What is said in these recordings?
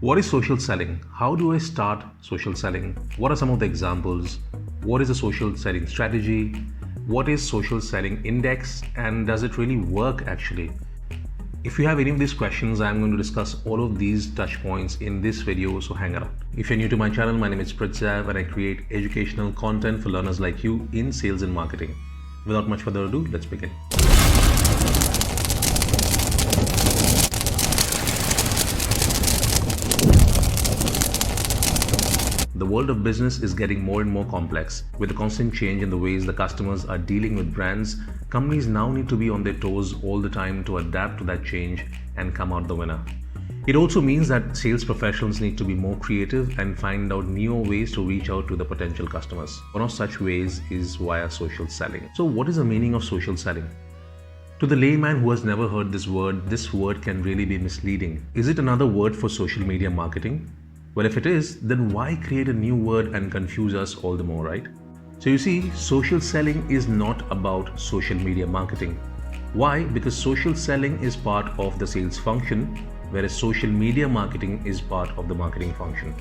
What is social selling? How do I start social selling? What are some of the examples? What is a social selling strategy? What is social selling index? And does it really work actually? If you have any of these questions, I'm going to discuss all of these touch points in this video, so hang around. If you're new to my channel, my name is Prithsav and I create educational content for learners like you in sales and marketing. Without much further ado, let's begin. The world of business is getting more and more complex. With the constant change in the ways the customers are dealing with brands, companies now need to be on their toes all the time to adapt to that change and come out the winner. It also means that sales professionals need to be more creative and find out newer ways to reach out to the potential customers. One of such ways is via social selling. So what is the meaning of social selling? To the layman who has never heard this word can really be misleading. Is it another word for social media marketing? Well, if it is, then why create a new word and confuse us all the more, right? So you see, social selling is not about social media marketing. Why? Because social selling is part of the sales function, whereas social media marketing is part of the marketing function.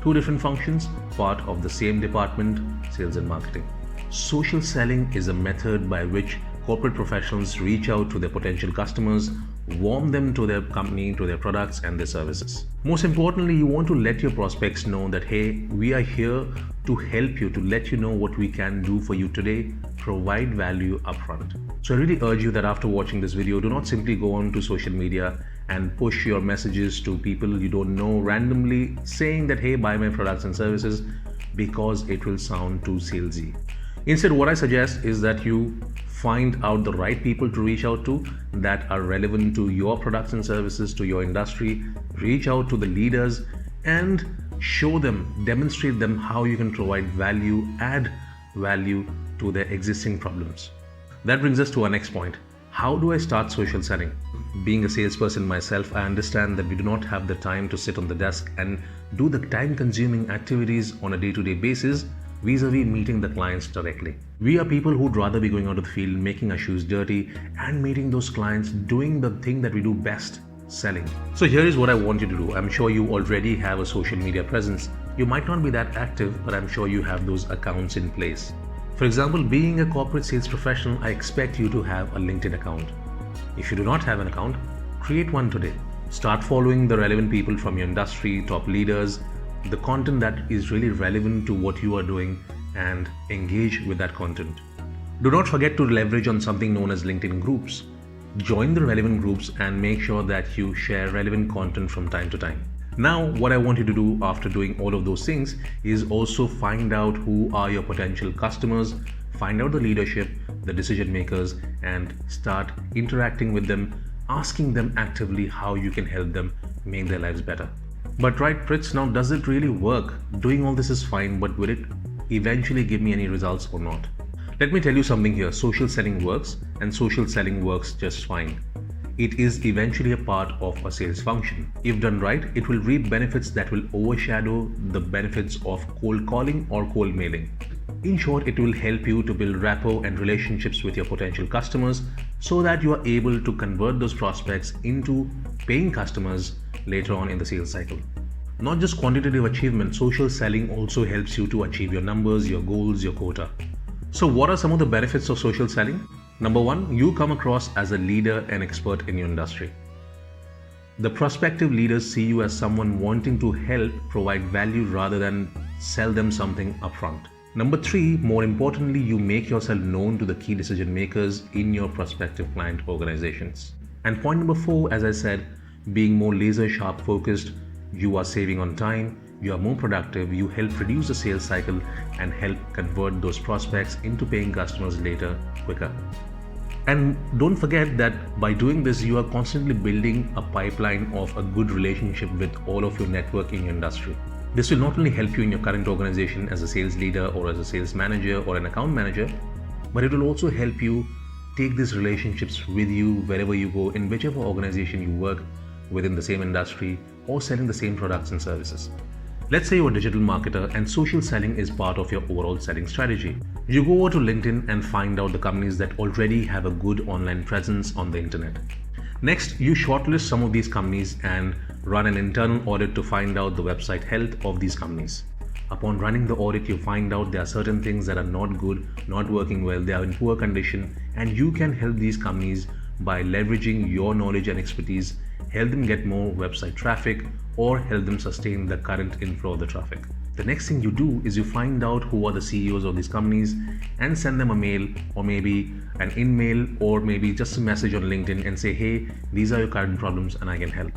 Two different functions, part of the same department, sales and marketing. Social selling is a method by which corporate professionals reach out to their potential customers, warm them to their company, to their products and their services. Most importantly, you want to let your prospects know that, hey, we are here to help you, to let you know what we can do for you today, provide value upfront. So I really urge you that after watching this video, do not simply go on to social media and push your messages to people you don't know randomly saying that, hey, buy my products and services, because it will sound too salesy. Instead, what I suggest is that you find out the right people to reach out to that are relevant to your products and services, to your industry. Reach out to the leaders and show them, demonstrate them how you can provide value, add value to their existing problems. That brings us to our next point. How do I start social selling? Being a salesperson myself, I understand that we do not have the time to sit on the desk and do the time-consuming activities on a day-to-day basis vis-a-vis meeting the clients directly. We are people who'd rather be going out of the field, making our shoes dirty and meeting those clients, doing the thing that we do best, selling. So here is what I want you to do. I'm sure you already have a social media presence. You might not be that active, but I'm sure you have those accounts in place. For example, being a corporate sales professional, I expect you to have a LinkedIn account. If you do not have an account, create one today. Start following the relevant people from your industry, top leaders, the content that is really relevant to what you are doing, and engage with that content. Do not forget to leverage on something known as LinkedIn groups. Join the relevant groups and make sure that you share relevant content from time to time. Now, what I want you to do after doing all of those things is also find out who are your potential customers, find out the leadership, the decision makers, and start interacting with them, asking them actively how you can help them make their lives better. But right, Priths, now does it really work? Doing all this is fine, but will it eventually give me any results or not? Let me tell you something here. Social selling works, and social selling works just fine. It is eventually a part of a sales function. If done right, it will reap benefits that will overshadow the benefits of cold calling or cold mailing. In short, it will help you to build rapport and relationships with your potential customers so that you are able to convert those prospects into paying customers later on in the sales cycle. Not just quantitative achievement, social selling also helps you to achieve your numbers, your goals, your quota. So what are some of the benefits of social selling? Number one, you come across as a leader and expert in your industry. The prospective leaders see you as someone wanting to help provide value rather than sell them something upfront. Number three, more importantly, you make yourself known to the key decision makers in your prospective client organizations. And point number four, as I said, being more laser sharp focused, you are saving on time, you are more productive, you help reduce the sales cycle and help convert those prospects into paying customers later quicker. And don't forget that by doing this, you are constantly building a pipeline of a good relationship with all of your network in your industry. This will not only help you in your current organization as a sales leader or as a sales manager or an account manager, but it will also help you take these relationships with you wherever you go, in whichever organization you work within the same industry or selling the same products and services. Let's say you're a digital marketer and social selling is part of your overall selling strategy. You go over to LinkedIn and find out the companies that already have a good online presence on the internet. Next, you shortlist some of these companies and Run an internal audit to find out the website health of these companies. Upon running the audit, you find out there are certain things that are not good, not working well, they are in poor condition, and you can help these companies by leveraging your knowledge and expertise, help them get more website traffic, or help them sustain the current inflow of the traffic. The next thing you do is you find out who are the CEOs of these companies and send them a mail, or maybe an in-mail, or maybe just a message on LinkedIn and say, hey, these are your current problems and I can help.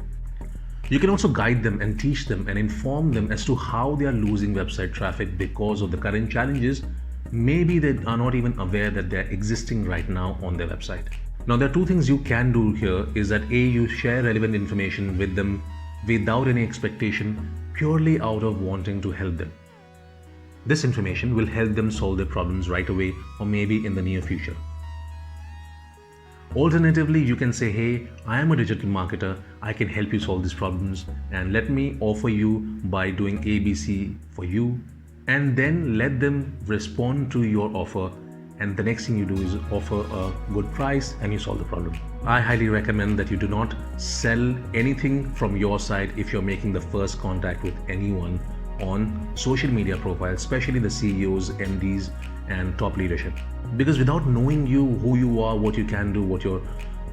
You can also guide them and teach them and inform them as to how they are losing website traffic because of the current challenges. Maybe they are not even aware that they are existing right now on their website. Now, there are two things you can do here is that A, you share relevant information with them without any expectation, purely out of wanting to help them. This information will help them solve their problems right away or maybe in the near future. Alternatively, you can say, hey, I am a digital marketer, I can help you solve these problems, and let me offer you by doing ABC for you, and then let them respond to your offer, and the next thing you do is offer a good price and you solve the problem. I highly recommend that you do not sell anything from your side if you're making the first contact with anyone on social media profiles, especially the CEOs, MDs, and top leadership. Because without knowing you, who you are, what you can do, what your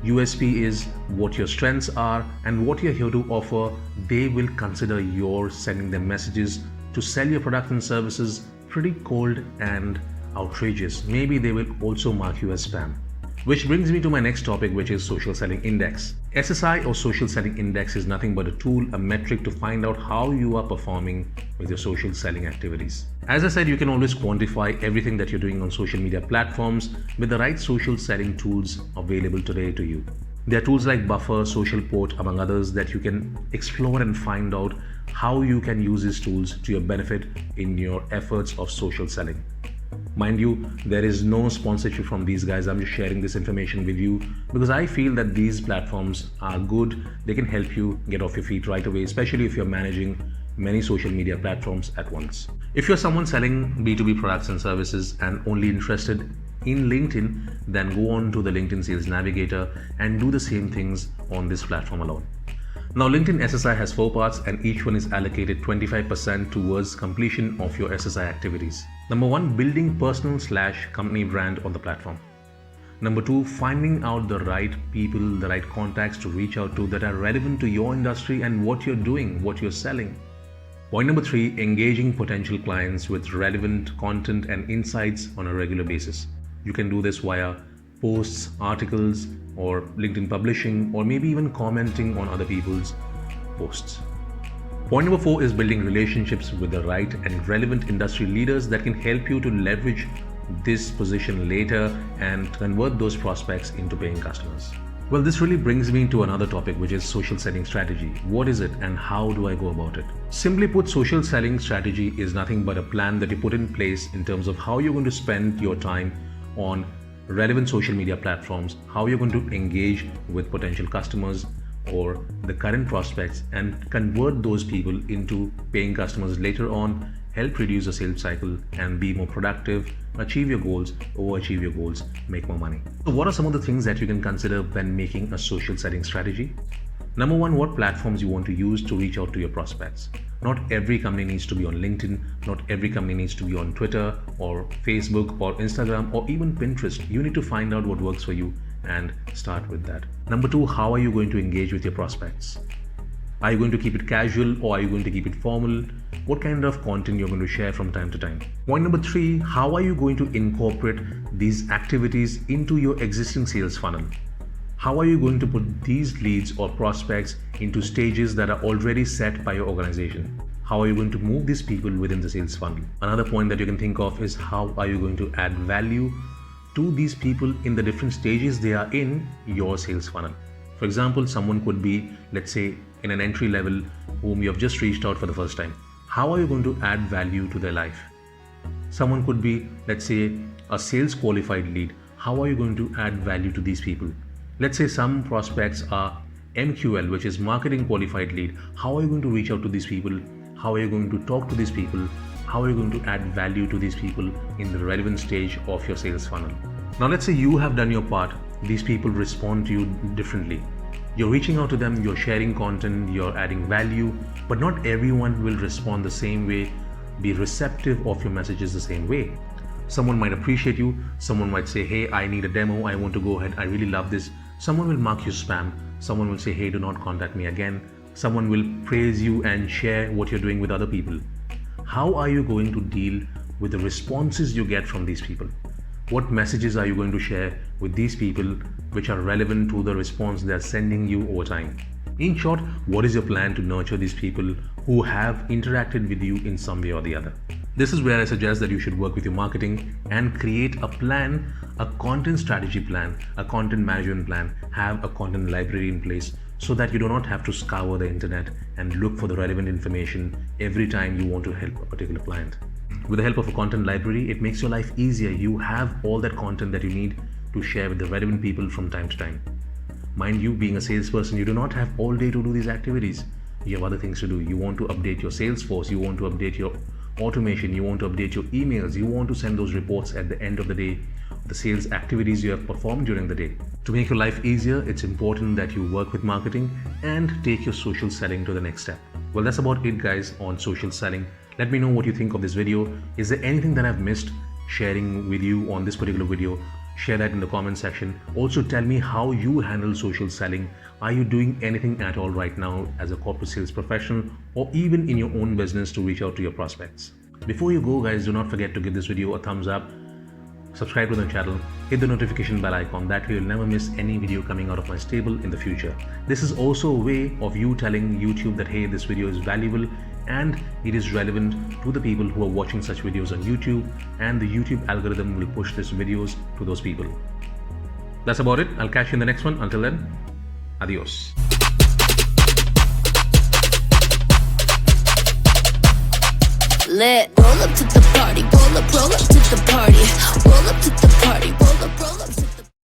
USP is, what your strengths are, and what you're here to offer, they will consider your sending them messages to sell your products and services pretty cold and outrageous. Maybe they will also mark you as spam. Which brings me to my next topic, which is Social Selling Index. SSI or Social Selling Index is nothing but a tool, a metric to find out how you are performing with your social selling activities. As I said, you can always quantify everything that you're doing on social media platforms with the right social selling tools available today to you. There are tools like Buffer, SocialPort, among others, that you can explore and find out how you can use these tools to your benefit in your efforts of social selling. Mind you, there is no sponsorship from these guys. I'm just sharing this information with you because I feel that these platforms are good. They can help you get off your feet right away, especially if you're managing many social media platforms at once. If you're someone selling B2B products and services and only interested in LinkedIn, then go on to the LinkedIn Sales Navigator and do the same things on this platform alone. Now, LinkedIn SSI has 4 parts and each one is allocated 25% towards completion of your SSI activities. Number 1, building personal/company brand on the platform. Number 2, finding out the right people, the right contacts to reach out to that are relevant to your industry and what you're doing, what you're selling. Point number 3, engaging potential clients with relevant content and insights on a regular basis. You can do this via posts, articles, or LinkedIn publishing, or maybe even commenting on other people's posts. Point number 4 is building relationships with the right and relevant industry leaders that can help you to leverage this position later and convert those prospects into paying customers. Well, this really brings me to another topic, which is social selling strategy. What is it and how do I go about it? Simply put, social selling strategy is nothing but a plan that you put in place in terms of how you're going to spend your time on relevant social media platforms, how you're going to engage with potential customers or the current prospects and convert those people into paying customers later on, help reduce the sales cycle and be more productive, achieve your goals, overachieve your goals, make more money. So what are some of the things that you can consider when making a social selling strategy? Number 1, what platforms you want to use to reach out to your prospects. Not every company needs to be on LinkedIn, not every company needs to be on Twitter or Facebook or Instagram or even Pinterest. You need to find out what works for you and start with that. Number 2, how are you going to engage with your prospects? Are you going to keep it casual or are you going to keep it formal? What kind of content you're going to share from time to time? Point number 3, how are you going to incorporate these activities into your existing sales funnel? How are you going to put these leads or prospects into stages that are already set by your organization? How are you going to move these people within the sales funnel? Another point that you can think of is how are you going to add value to these people in the different stages they are in your sales funnel. For example, someone could be, let's say, in an entry level whom you have just reached out for the first time. How are you going to add value to their life? Someone could be, let's say, a sales qualified lead. How are you going to add value to these people? Let's say some prospects are MQL, which is marketing qualified lead. How are you going to reach out to these people? How are you going to talk to these people? How are you going to add value to these people in the relevant stage of your sales funnel? Now, let's say you have done your part. These people respond to you differently. You're reaching out to them, you're sharing content, you're adding value, but not everyone will respond the same way, be receptive of your messages the same way. Someone might appreciate you, someone might say, hey, I need a demo, I want to go ahead, I really love this. Someone will mark you spam, someone will say, hey, do not contact me again. Someone will praise you and share what you're doing with other people. How are you going to deal with the responses you get from these people? What messages are you going to share with these people which are relevant to the response they are sending you over time? In short, what is your plan to nurture these people who have interacted with you in some way or the other? This is where I suggest that you should work with your marketing and create a plan, a content strategy plan, a content management plan, have a content library in place so that you do not have to scour the internet and look for the relevant information every time you want to help a particular client. With the help of a content library, it makes your life easier. You have all that content that you need to share with the relevant people from time to time. Mind you, being a salesperson, you do not have all day to do these activities. You have other things to do. You want to update your sales force, you want to update your automation, you want to update your emails, you want to send those reports at the end of the day, the sales activities you have performed during the day. To make your life easier, it's important that you work with marketing and take your social selling to the next step. Well, that's about it, guys, on social selling. Let me know what you think of this video. Is there anything that I've missed sharing with you on this particular video? Share that in the comment section. Also tell me how you handle social selling. Are you doing anything at all right now as a corporate sales professional or even in your own business to reach out to your prospects? Before you go, guys, do not forget to give this video a thumbs up, subscribe to the channel, hit the notification bell icon. That way you'll never miss any video coming out of my stable in the future. This is also a way of you telling YouTube that, hey, this video is valuable and it is relevant to the people who are watching such videos on YouTube, and the YouTube algorithm will push these videos to those people. That's about it. I'll catch you in the next one. Until then, adios. Lit, roll up to the party.